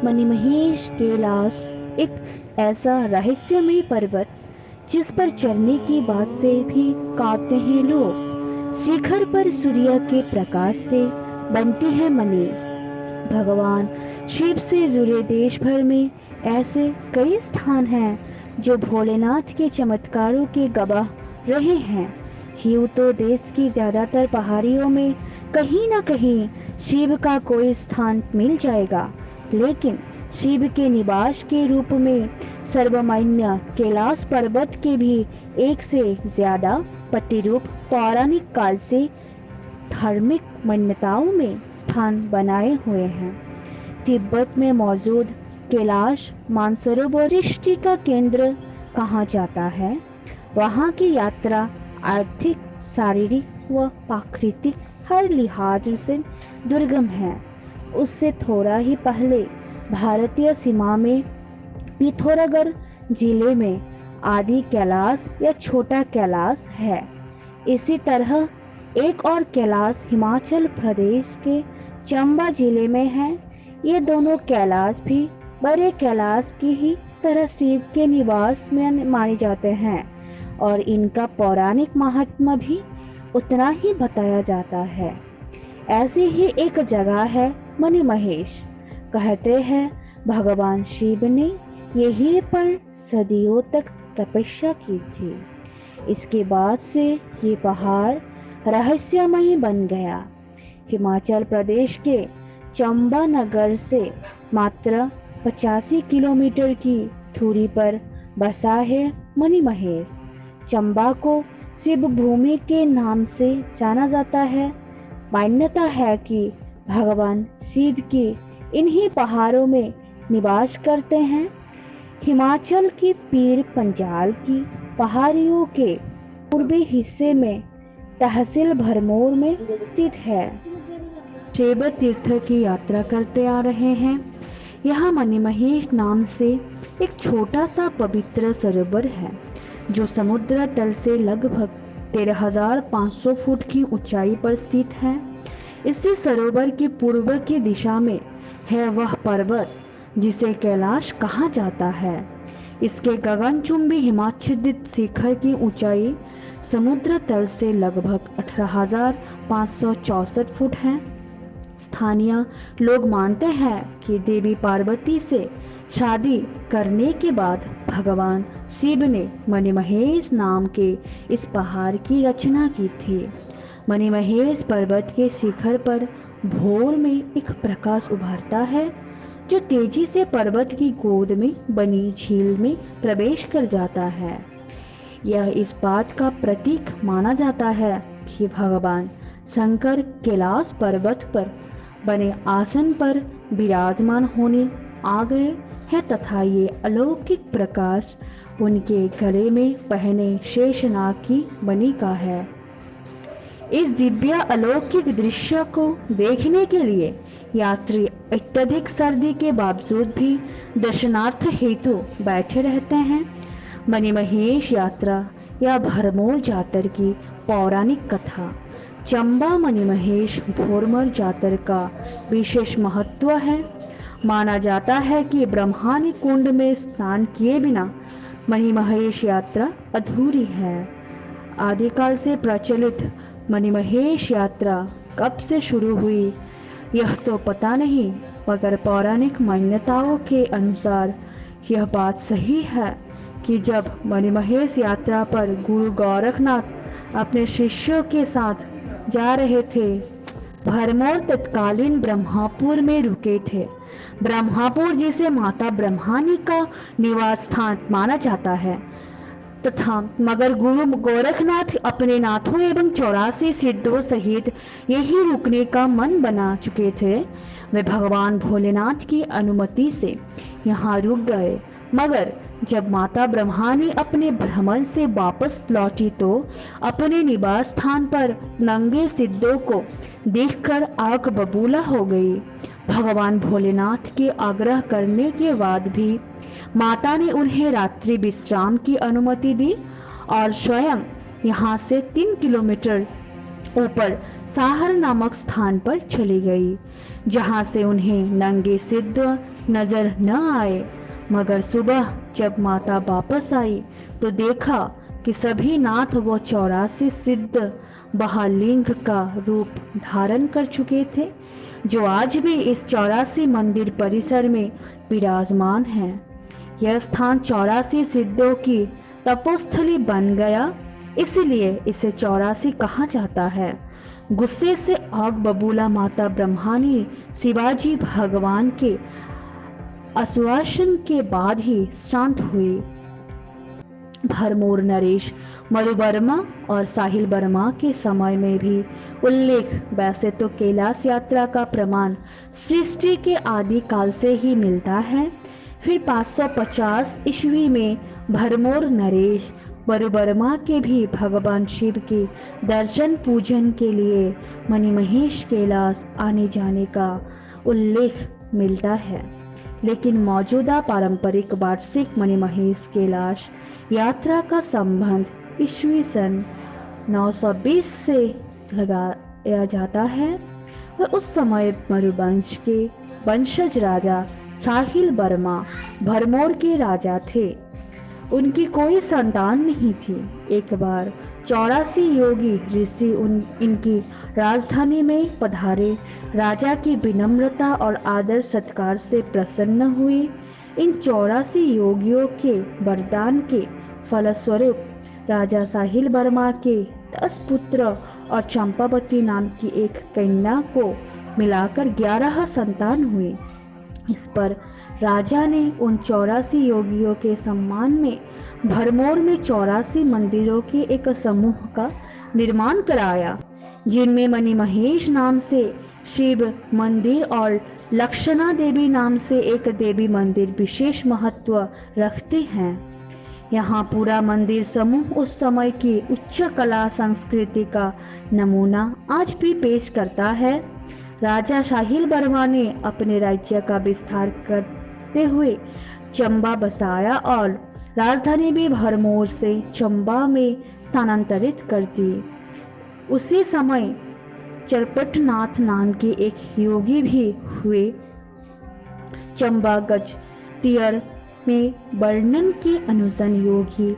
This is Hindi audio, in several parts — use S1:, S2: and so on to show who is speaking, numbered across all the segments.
S1: मणिमहेश कैलाश एक ऐसा रहस्यमय पर्वत जिस पर चढ़ने की बात से भी कांपते हैं लोग। शिखर पर सूर्य के प्रकाश से बनती है मणि। भगवान शिव से जुड़े देश भर में ऐसे कई स्थान हैं जो भोलेनाथ के चमत्कारों के गवाह रहे हैं। यूं तो देश की ज्यादातर पहाड़ियों में कहीं न कहीं शिव का कोई स्थान मिल जाएगा, लेकिन शिव के निवास के रूप में सर्वमान्य कैलाश पर्वत के भी एक से ज्यादा प्रतिरूप पौराणिक काल से धार्मिक मान्यताओं में स्थान बनाए हुए हैं। तिब्बत में मौजूद कैलाश मानसरोवर सृष्टि का केंद्र कहा जाता है। वहाँ की यात्रा आर्थिक, शारीरिक व प्राकृतिक हर लिहाज से दुर्गम है। उससे थोड़ा ही पहले भारतीय सीमा में पिथौरागढ़ जिले में आदि कैलाश या छोटा कैलाश है। इसी तरह एक और कैलाश हिमाचल प्रदेश के चंबा जिले में है। ये दोनों कैलाश भी बड़े कैलाश की ही तरह शिव के निवास में माने जाते हैं और इनका पौराणिक महात्मा भी उतना ही बताया जाता है। ऐसी ही एक जगह है मणिमहेश। कहते हैं भगवान शिव ने यहीं पर सदियों तक तपस्या की थी। इसके बाद से ये पहाड़ रहस्यमय बन गया। हिमाचल प्रदेश के चंबा नगर से मात्र 85 किलोमीटर की दूरी पर बसा है मणिमहेश। चंबा को शिव भूमि के नाम से जाना जाता है। मान्यता है कि भगवान शिव की इन्हीं पहाड़ों में निवास करते हैं। हिमाचल की पीर पंजाल की पहाड़ियों के पूर्वी हिस्से में तहसील भरमौर में स्थित है। शिव तीर्थ की यात्रा करते आ रहे हैं। यहाँ मणिमहेश नाम से एक छोटा सा पवित्र सरोवर है जो समुद्र तल से लगभग 13,500 फुट की ऊंचाई पर स्थित है। इसी सरोवर के पूर्व की दिशा में है वह पर्वत जिसे कैलाश कहा जाता है। इसके गगनचुंबी हिमाच्छादित शिखर की ऊंचाई समुद्र तल से लगभग 18,564 फुट है। स्थानीय लोग मानते हैं कि देवी पार्वती से शादी करने के बाद भगवान शिव ने मणिमहेश नाम के इस पहाड़ की रचना की थी। मणिमहेश पर्वत के शिखर पर भोर में एक प्रकाश उभरता है जो तेजी से पर्वत की गोद में बनी झील में प्रवेश कर जाता है। यह इस बात का प्रतीक माना जाता है कि भगवान शंकर कैलाश पर्वत पर बने आसन पर विराजमान होने आ गए हैं तथा ये अलौकिक प्रकाश उनके गले में पहने शेषनाग की मणि का है। इस दिव्य अलौकिक दृश्य को देखने के लिए यात्री अत्यधिक सर्दी के बावजूद भी दर्शनार्थ हेतु बैठे रहते हैं। मणिमहेश यात्रा या भरमौर जातर की पौराणिक कथा। चंबा मणिमहेश भोरमर जातर का विशेष महत्व है। माना जाता है कि ब्रह्मणी कुंड में स्नान किए बिना मणिमहेश यात्रा अधूरी है। आदिकाल से प्रचलित मणिमहेश यात्रा कब से शुरू हुई यह तो पता नहीं, मगर पौराणिक मान्यताओं के अनुसार यह बात सही है कि जब मणिमहेश यात्रा पर गुरु गोरखनाथ अपने शिष्यों के साथ जा रहे थे, भरमौर तत्कालीन ब्रह्मपुर में रुके थे। ब्रह्मपुर जिसे माता ब्रह्मणी का निवास स्थान माना जाता है तथा मगर गुरु गोरखनाथ अपने नाथों एवं 84 सिद्धों सहित यही रुकने का मन बना चुके थे। वे भगवान भोलेनाथ की अनुमति से यहाँ रुक गए, मगर जब माता ब्रह्मणी अपने भ्रमण से वापस लौटी तो अपने निवास स्थान पर नंगे सिद्धों को देखकर आग बबूला हो गई। भगवान भोलेनाथ के आग्रह करने के बाद भी माता ने उन्हें रात्रि विश्राम की अनुमति दी और स्वयं यहाँ से 3 किलोमीटर ऊपर साहर नामक स्थान पर चली गई, जहां से उन्हें नंगे सिद्ध नजर न आए। मगर सुबह जब माता वापस आई तो देखा कि सभी नाथ व 84 सिद्ध महालिंग का रूप धारण कर चुके थे, जो आज भी इस 84 मंदिर परिसर में विराजमान हैं। यह स्थान 84 सिद्धों की तपोस्थली बन गया, इसलिए इसे 84 कहा जाता है। गुस्से से आग बबूला माता ब्रह्मा ने शिवाजी भगवान के आश्वासन के बाद ही शांत हुई। भरमौर नरेश, मरु वर्मा और साहिल वर्मा के समय में भी उल्लेख। वैसे तो कैलाश यात्रा का प्रमाण सृष्टि के आदि काल से ही मिलता है। फिर 550 ईस्वी में भरमौर नरेश मरुवर्मा के भी भगवान शिव के दर्शन पूजन के लिए मणिमहेश कैलाश आने जाने का उल्लेख मिलता है। लेकिन मौजूदा पारंपरिक वार्षिक मणिमहेश कैलाश यात्रा का संबंध ईस्वी सन 920 से लगाया जाता है। और उस समय मरुवंश के वंशज राजा साहिल वर्मा भरमौर के राजा थे। उनकी कोई संतान नहीं थी। एक बार 84 योगी ऋषि इनकी राजधानी में पधारे। राजा की विनम्रता और आदर सत्कार से प्रसन्न हुए। इन 84 योगियों के वरदान के फलस्वरूप राजा साहिल वर्मा के 10 पुत्र और चंपावती नाम की एक कन्या को मिलाकर 11 संतान हुए। इस पर राजा ने उन 84 योगियों के सम्मान में भरमौर में 84 मंदिरों के एक समूह का निर्माण कराया, जिनमें मणिमहेश नाम से शिव मंदिर और लक्षणा देवी नाम से एक देवी मंदिर विशेष महत्व रखते हैं। यहाँ पूरा मंदिर समूह उस समय की उच्च कला संस्कृति का नमूना आज भी पेश करता है। राजा साहिल वर्मा ने अपने राज्य का विस्तार करते हुए चंबा बसाया और राजधानी भी भरमौर से चंबा में स्थानांतरित कर दी। उसी समय चरपटनाथ नाम के एक योगी भी हुए। चंबा गजतियर में वर्णन के अनुसार योगी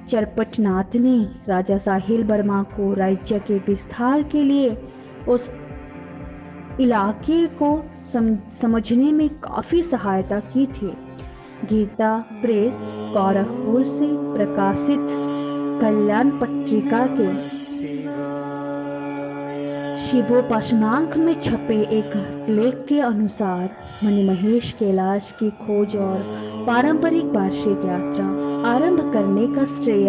S1: चरपटनाथ ने राजा साहिल वर्मा को राज्य के विस्तार के लिए उस इलाके को समझने में काफी सहायता की थी। गीता प्रेस गोरखपुर से प्रकाशित कल्याण पत्रिका के शिवोपासनांक में छपे एक लेख के अनुसार मणिमहेश कैलाश की खोज और पारंपरिक वार्षिक यात्रा आरंभ करने का श्रेय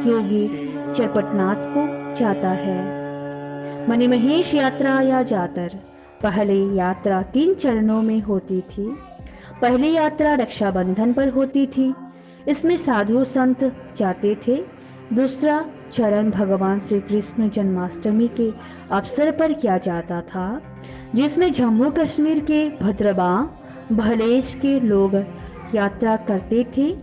S1: योगी चरपटनाथ को जाता है। मणिमहेश यात्रा या जातर पहले यात्रा 3 चरणों में होती थी। पहली यात्रा रक्षाबंधन पर होती थी, इसमें साधु संत जाते थे। दूसरा चरण भगवान श्री कृष्ण जन्माष्टमी के अवसर पर किया जाता था, जिसमें जम्मू कश्मीर के भद्रवा भलेश के लोग यात्रा करते थे।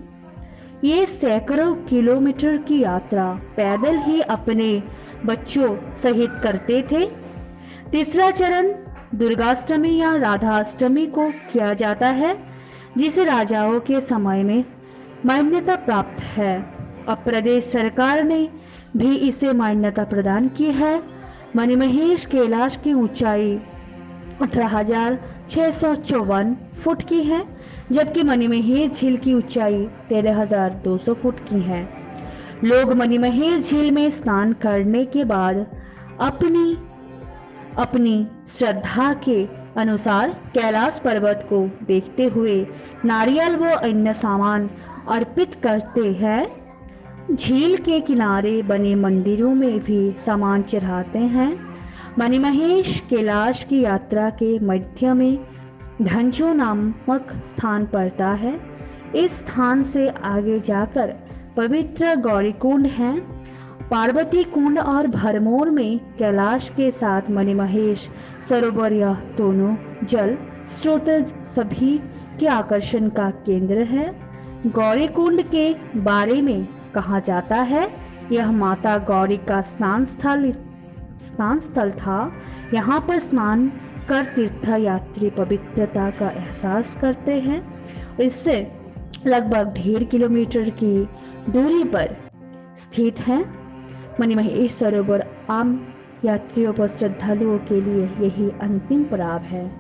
S1: ये सैकड़ों किलोमीटर की यात्रा पैदल ही अपने बच्चों सहित करते थे। तीसरा चरण दुर्गाष्टमी या राधाष्टमी को किया जाता है, जिसे राजाओं के समय में मान्यता प्राप्त है। अब प्रदेश सरकार ने भी इसे मान्यता प्रदान की है। मणिमहेश कैलाश की ऊंचाई 18,654 फुट की है, जबकि मणिमहेश झील की ऊंचाई 13,200 फुट की है। लोग मणिमहेश झील में स्नान करने के बाद अपनी श्रद्धा के अनुसार कैलाश पर्वत को देखते हुए नारियल व अन्य सामान अर्पित करते हैं। झील के किनारे बने मंदिरों में भी सामान चढ़ाते हैं। मणिमहेश कैलाश की यात्रा के मध्य में ढंजो नामक स्थान पड़ता है। इस स्थान से आगे जाकर पवित्र गौरीकुंड है। पार्वती कुंड और भरमौर में कैलाश के साथ मणिमहेश सरोवर, यह दोनों जल स्रोत सभी के आकर्षण का केंद्र है। गौरीकुंड के बारे में कहा जाता है, यह माता गौरी का स्नान स्थल था। यहाँ पर स्नान कर तीर्थ यात्री पवित्रता का एहसास करते हैं। इससे लगभग 1.5 किलोमीटर की दूरी पर स्थित है। मणिमहेश सरोवर आम यात्रियों व श्रद्धालुओं के लिए यही अंतिम पड़ाव है।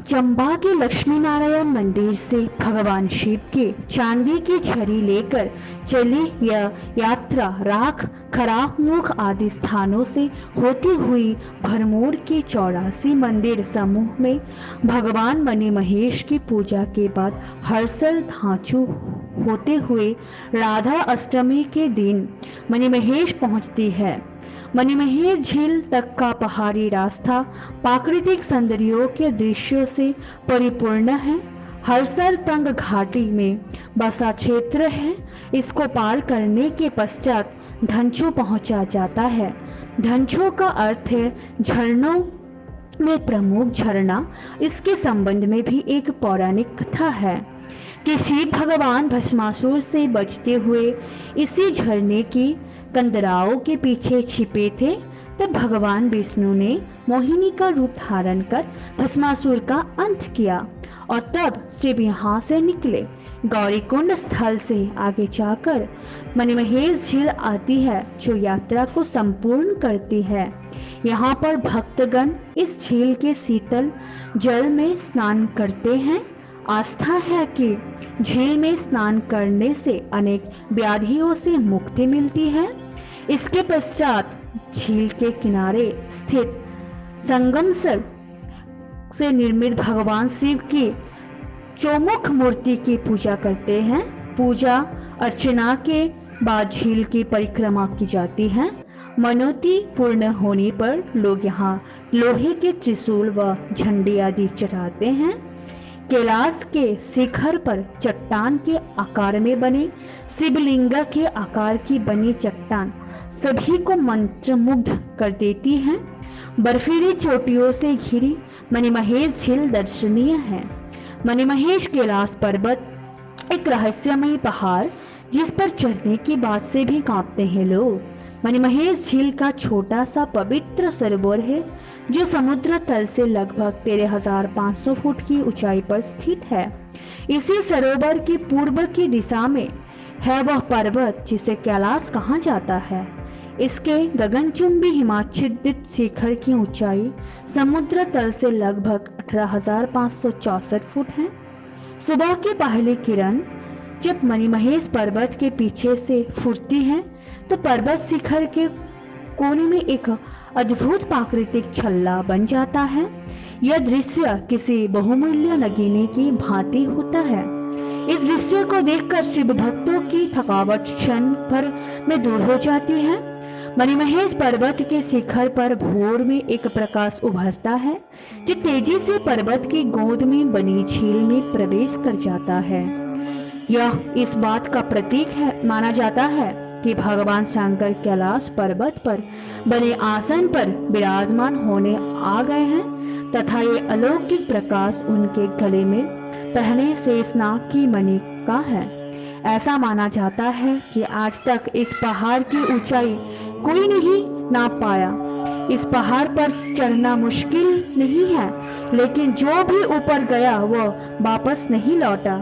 S1: चंबा के लक्ष्मी नारायण मंदिर से भगवान शिव के चांदी की छड़ी लेकर चली यह यात्रा राख, खरामुख आदि स्थानों से होती हुई भरमौर के 84 मंदिर समूह में भगवान मणिमहेश की पूजा के बाद हर्षल धांचू होते हुए राधा अष्टमी के दिन मणिमहेश पहुंचती है। मणिमहेश झील तक का पहाड़ी रास्ता प्राकृतिक सौंदर्यों के दृश्यों से परिपूर्ण है। हर्षल तंग घाटी में बसा क्षेत्र है। इसको पार करने के पश्चात धंचू पहुंचा जाता है। धंचू का अर्थ है झरनों में प्रमुख झरना। इसके संबंध में भी एक पौराणिक कथा है कि शिव भगवान भस्मासुर से बचते हुए इसी झरने की कंदराओं के पीछे छिपे थे। तब भगवान विष्णु ने मोहिनी का रूप धारण कर भस्मासुर का अंत किया और तब शिव यहाँ से निकले। गौरीकुंड स्थल से आगे जाकर मणिमहेश झील आती है जो यात्रा को संपूर्ण करती है। यहाँ पर भक्तगण इस झील के शीतल जल में स्नान करते हैं। आस्था है कि झील में स्नान करने से अनेक व्याधियों से मुक्ति मिलती है। इसके पश्चात झील के किनारे स्थित संगमसर से निर्मित भगवान शिव की चौमुख मूर्ति की पूजा करते हैं। पूजा अर्चना के बाद झील की परिक्रमा की जाती है। मनोती पूर्ण होने पर लोग यहाँ लोहे के त्रिशूल व झंडे आदि चढ़ाते हैं। कैलाश के शिखर पर चट्टान के आकार में बने शिवलिंग के आकार की बनी चट्टान सभी को मंत्रमुग्ध कर देती है। बर्फीली चोटियों से घिरी मणिमहेश झील दर्शनीय है। मणिमहेश कैलाश पर्वत एक रहस्यमय पहाड़ जिस पर चढ़ने की बात से भी कांपते हैं लोग। मणिमहेश झील का छोटा सा पवित्र सरोवर है जो समुद्र तल से लगभग 13,500 फुट की ऊंचाई पर स्थित है। इसी सरोवर की पूर्व की दिशा में है वह पर्वत जिसे कैलाश कहा जाता है। इसके गगनचुंबी हिमाच्छादित शिखर की ऊंचाई समुद्र तल से लगभग 18,564 फुट है। सुबह की पहली किरण जब मणिमहेश पर्वत के पीछे से फुटती है तो पर्वत शिखर के कोने में एक अद्भुत प्राकृतिक छल्ला बन जाता है। यह दृश्य किसी बहुमूल्य नगीने की भांति होता है। इस दृश्य को देखकर शिव भक्तों की थकावट क्षण भर में दूर हो जाती है। मणिमहेश पर्वत के शिखर पर भोर में एक प्रकाश उभरता है जो तेजी से पर्वत की गोद में बनी झील में प्रवेश कर जाता है। यह इस बात का प्रतीक है माना जाता है कि भगवान शंकर कैलाश पर्वत पर बने आसन पर विराजमान होने आ गए हैं तथा ये अलौकिक प्रकाश उनके गले में पहने शेषनाग की मणि का है। ऐसा माना जाता है कि आज तक इस पहाड़ की ऊंचाई कोई नहीं नाप पाया। इस पहाड़ पर चढ़ना मुश्किल नहीं है, लेकिन जो भी ऊपर गया वह वापस नहीं लौटा।